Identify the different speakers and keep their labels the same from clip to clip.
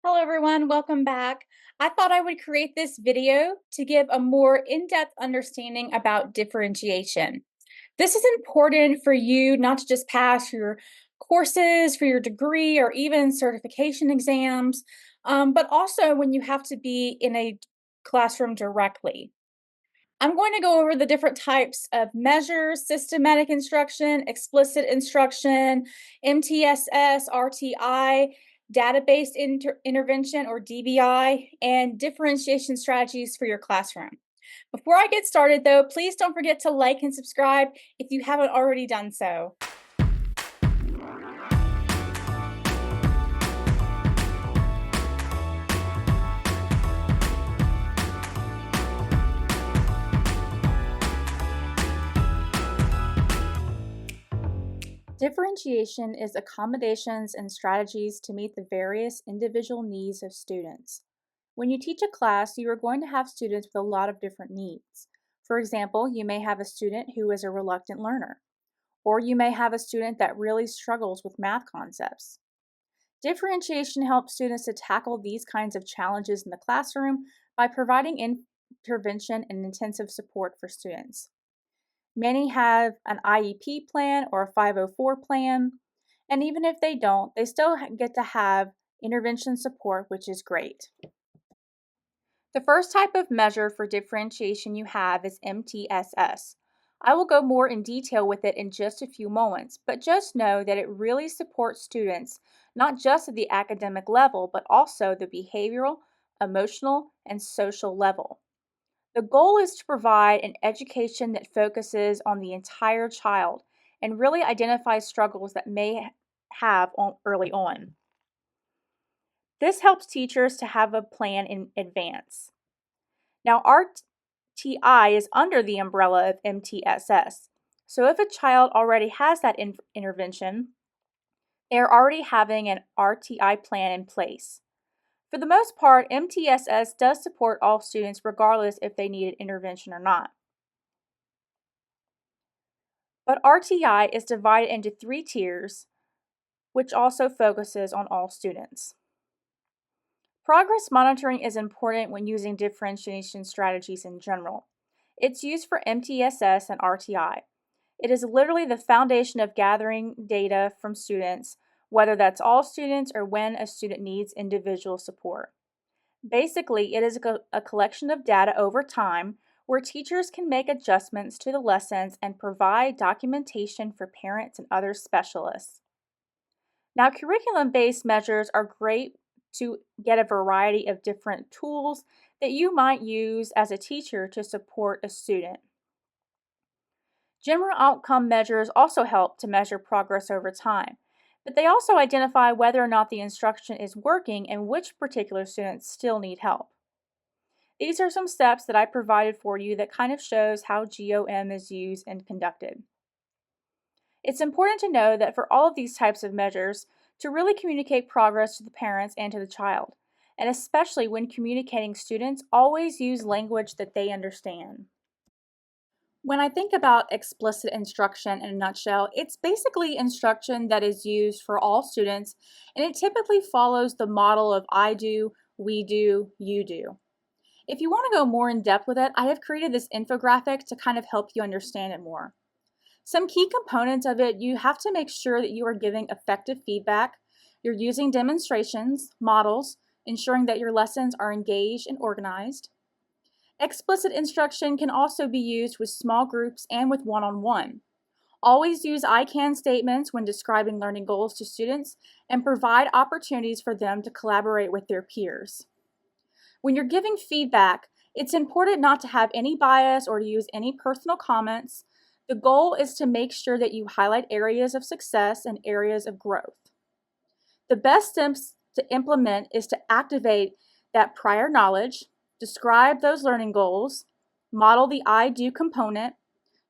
Speaker 1: Hello everyone, welcome back. I thought I would create this video to give a more in-depth understanding about differentiation. This is important for you not to just pass your courses, for your degree, or even certification exams, but also when you have to be in a classroom directly. I'm going to go over the different types of measures: systematic instruction, explicit instruction, MTSS, RTI, database intervention or DBI, and differentiation strategies for your classroom. Before I get started though, please don't forget to like and subscribe if you haven't already done so. Differentiation is accommodations and strategies to meet the various individual needs of students. When you teach a class, you are going to have students with a lot of different needs. For example, you may have a student who is a reluctant learner, or you may have a student that really struggles with math concepts. Differentiation helps students to tackle these kinds of challenges in the classroom by providing intervention and intensive support for students. Many have an IEP plan or a 504 plan, and even if they don't, they still get to have intervention support, which is great. The first type of measure for differentiation you have is MTSS. I will go more in detail with it in just a few moments, but just know that it really supports students not just at the academic level, but also the behavioral, emotional, and social level. The goal is to provide an education that focuses on the entire child and really identifies struggles that may have early on. This helps teachers to have a plan in advance. Now, RTI is under the umbrella of MTSS. So if a child already has that intervention, they're already having an RTI plan in place. For the most part, MTSS does support all students regardless if they needed intervention or not. But RTI is divided into 3 tiers, which also focuses on all students. Progress monitoring is important when using differentiation strategies in general. It's used for MTSS and RTI. It is literally the foundation of gathering data from students, whether that's all students or when a student needs individual support. Basically, it is a collection of data over time where teachers can make adjustments to the lessons and provide documentation for parents and other specialists. Now, curriculum-based measures are great to get a variety of different tools that you might use as a teacher to support a student. General outcome measures also help to measure progress over time, but they also identify whether or not the instruction is working and which particular students still need help. These are some steps that I provided for you that kind of shows how GOM is used and conducted. It's important to know that for all of these types of measures, to really communicate progress to the parents and to the child, and especially when communicating students, always use language that they understand. When I think about explicit instruction in a nutshell, it's basically instruction that is used for all students, and it typically follows the model of I do, we do, you do. If you want to go more in depth with it, I have created this infographic to kind of help you understand it more. Some key components of it: you have to make sure that you are giving effective feedback, you're using demonstrations, models, ensuring that your lessons are engaged and organized. Explicit instruction can also be used with small groups and with one-on-one. Always use I can statements when describing learning goals to students and provide opportunities for them to collaborate with their peers. When you're giving feedback, it's important not to have any bias or to use any personal comments. The goal is to make sure that you highlight areas of success and areas of growth. The best steps to implement is to activate that prior knowledge, describe those learning goals, model the I do component,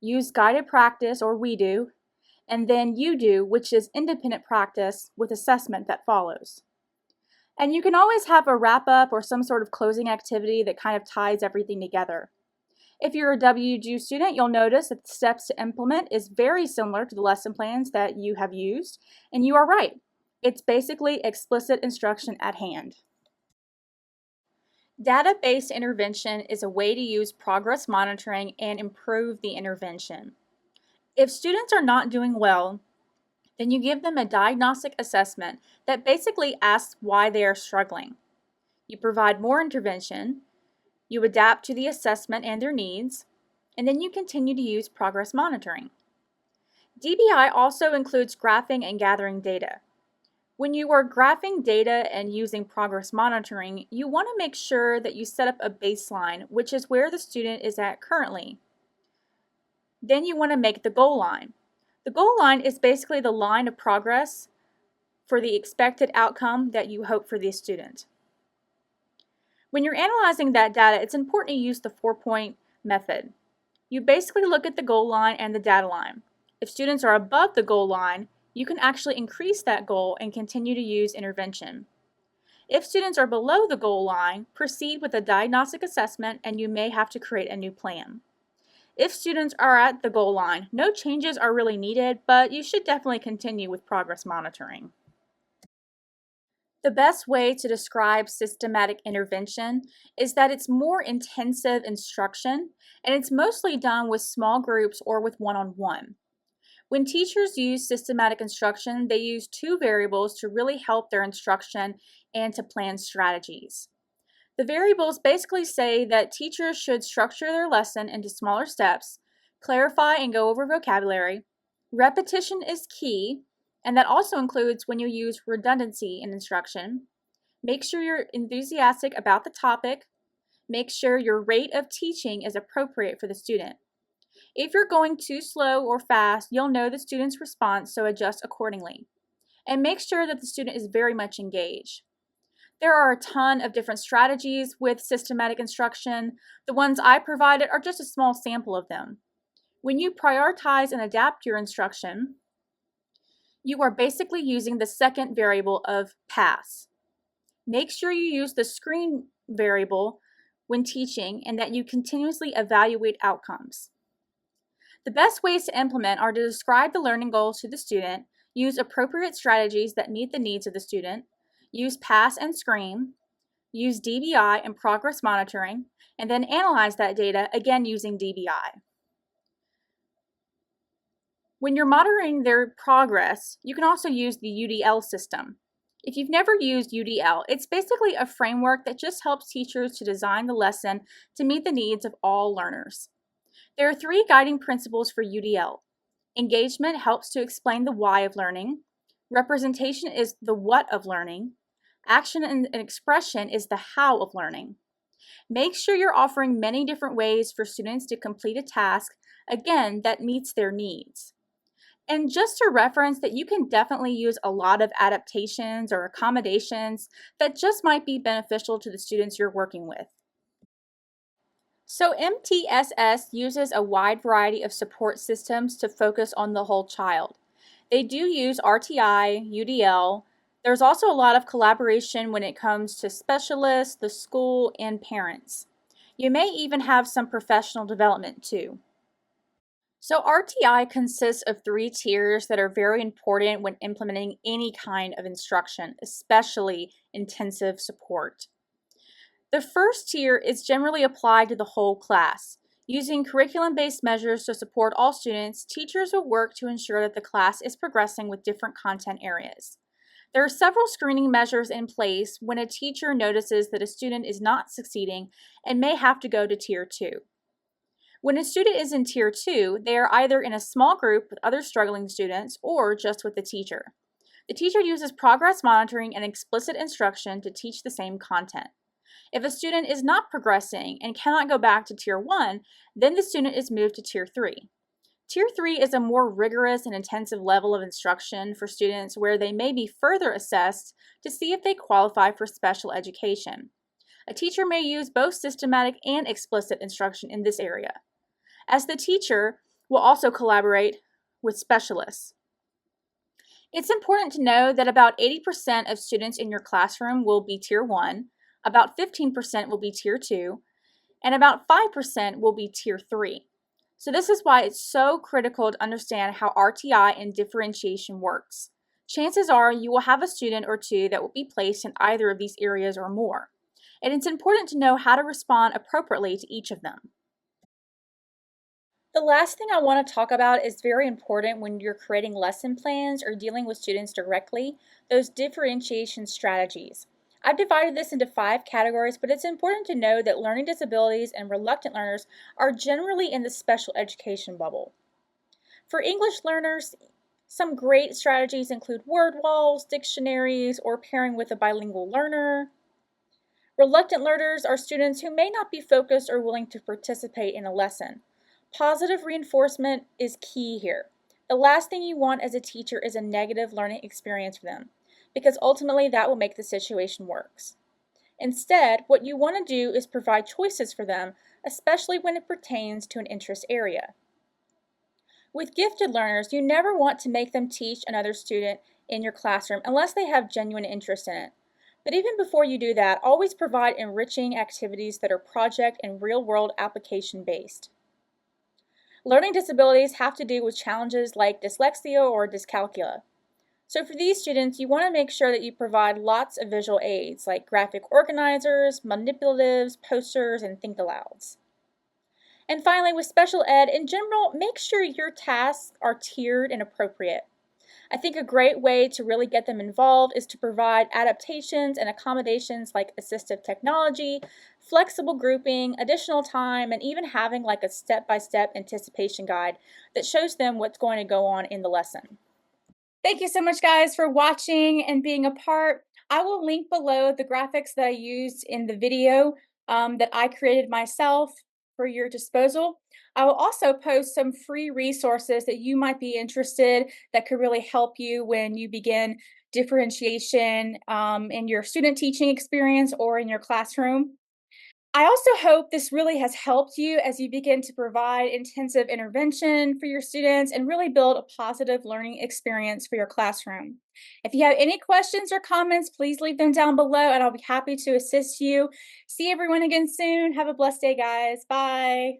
Speaker 1: use guided practice or we do, and then you do, which is independent practice with assessment that follows. And you can always have a wrap up or some sort of closing activity that kind of ties everything together. If you're a WGU student, you'll notice that the steps to implement is very similar to the lesson plans that you have used, and you are right. It's basically explicit instruction at hand. Data-based intervention is a way to use progress monitoring and improve the intervention. If students are not doing well, then you give them a diagnostic assessment that basically asks why they are struggling. You provide more intervention, you adapt to the assessment and their needs, and then you continue to use progress monitoring. DBI also includes graphing and gathering data. When you are graphing data and using progress monitoring, you want to make sure that you set up a baseline, which is where the student is at currently. Then you want to make the goal line. The goal line is basically the line of progress for the expected outcome that you hope for the student. When you're analyzing that data, it's important to use the 4-point method. You basically look at the goal line and the data line. If students are above the goal line, you can actually increase that goal and continue to use intervention. If students are below the goal line, proceed with a diagnostic assessment and you may have to create a new plan. If students are at the goal line, no changes are really needed, but you should definitely continue with progress monitoring. The best way to describe systematic intervention is that it's more intensive instruction and it's mostly done with small groups or with one-on-one. When teachers use systematic instruction, they use two variables to really help their instruction and to plan strategies. The variables basically say that teachers should structure their lesson into smaller steps, clarify and go over vocabulary, repetition is key, and that also includes when you use redundancy in instruction. Make sure you're enthusiastic about the topic. Make sure your rate of teaching is appropriate for the student. If you're going too slow or fast, you'll know the student's response, so adjust accordingly. And make sure that the student is very much engaged. There are a ton of different strategies with systematic instruction. The ones I provided are just a small sample of them. When you prioritize and adapt your instruction, you are basically using the second variable of pass. Make sure you use the screen variable when teaching and that you continuously evaluate outcomes. The best ways to implement are to describe the learning goals to the student, use appropriate strategies that meet the needs of the student, use pass and screen, use DBI and progress monitoring, and then analyze that data, again using DBI. When you're monitoring their progress, you can also use the UDL system. If you've never used UDL, it's basically a framework that just helps teachers to design the lesson to meet the needs of all learners. There are 3 guiding principles for UDL. Engagement helps to explain the why of learning. Representation is the what of learning. Action and expression is the how of learning. Make sure you're offering many different ways for students to complete a task, again, that meets their needs. And just to reference that you can definitely use a lot of adaptations or accommodations that just might be beneficial to the students you're working with. So MTSS uses a wide variety of support systems to focus on the whole child. They do use RTI, UDL. There's also a lot of collaboration when it comes to specialists, the school, and parents. You may even have some professional development too. So RTI consists of 3 tiers that are very important when implementing any kind of instruction, especially intensive support. The first tier is generally applied to the whole class. Using curriculum-based measures to support all students, teachers will work to ensure that the class is progressing with different content areas. There are several screening measures in place when a teacher notices that a student is not succeeding and may have to go to Tier 2. When a student is in Tier 2, they are either in a small group with other struggling students or just with the teacher. The teacher uses progress monitoring and explicit instruction to teach the same content. If a student is not progressing and cannot go back to Tier 1, then the student is moved to Tier 3. Tier 3 is a more rigorous and intensive level of instruction for students where they may be further assessed to see if they qualify for special education. A teacher may use both systematic and explicit instruction in this area, as the teacher will also collaborate with specialists. It's important to know that about 80% of students in your classroom will be Tier 1, about 15% will be Tier 2, and about 5% will be Tier 3. So this is why it's so critical to understand how RTI and differentiation works. Chances are you will have a student or two that will be placed in either of these areas or more. and it's important to know how to respond appropriately to each of them. The last thing I want to talk about is very important when you're creating lesson plans or dealing with students directly, those differentiation strategies. I've divided this into 5 categories, but it's important to know that learning disabilities and reluctant learners are generally in the special education bubble. For English learners, some great strategies include word walls, dictionaries, or pairing with a bilingual learner. Reluctant learners are students who may not be focused or willing to participate in a lesson. Positive reinforcement is key here. The last thing you want as a teacher is a negative learning experience for them, because ultimately that will make the situation worse. Instead, what you want to do is provide choices for them, especially when it pertains to an interest area. With gifted learners, you never want to make them teach another student in your classroom unless they have genuine interest in it. But even before you do that, always provide enriching activities that are project and real-world application based. Learning disabilities have to do with challenges like dyslexia or dyscalculia. So for these students, you want to make sure that you provide lots of visual aids like graphic organizers, manipulatives, posters, and think-alouds. And finally, with special ed, in general, make sure your tasks are tiered and appropriate. I think a great way to really get them involved is to provide adaptations and accommodations like assistive technology, flexible grouping, additional time, and even having like a step-by-step anticipation guide that shows them what's going to go on in the lesson. Thank you so much, guys, for watching and being a part. I will link below the graphics that I used in the video that I created myself for your disposal. I will also post some free resources that you might be interested that could really help you when you begin differentiation in your student teaching experience or in your classroom. I also hope this really has helped you as you begin to provide intensive intervention for your students and really build a positive learning experience for your classroom. If you have any questions or comments, please leave them down below and I'll be happy to assist you. See everyone again soon. Have a blessed day, guys. Bye.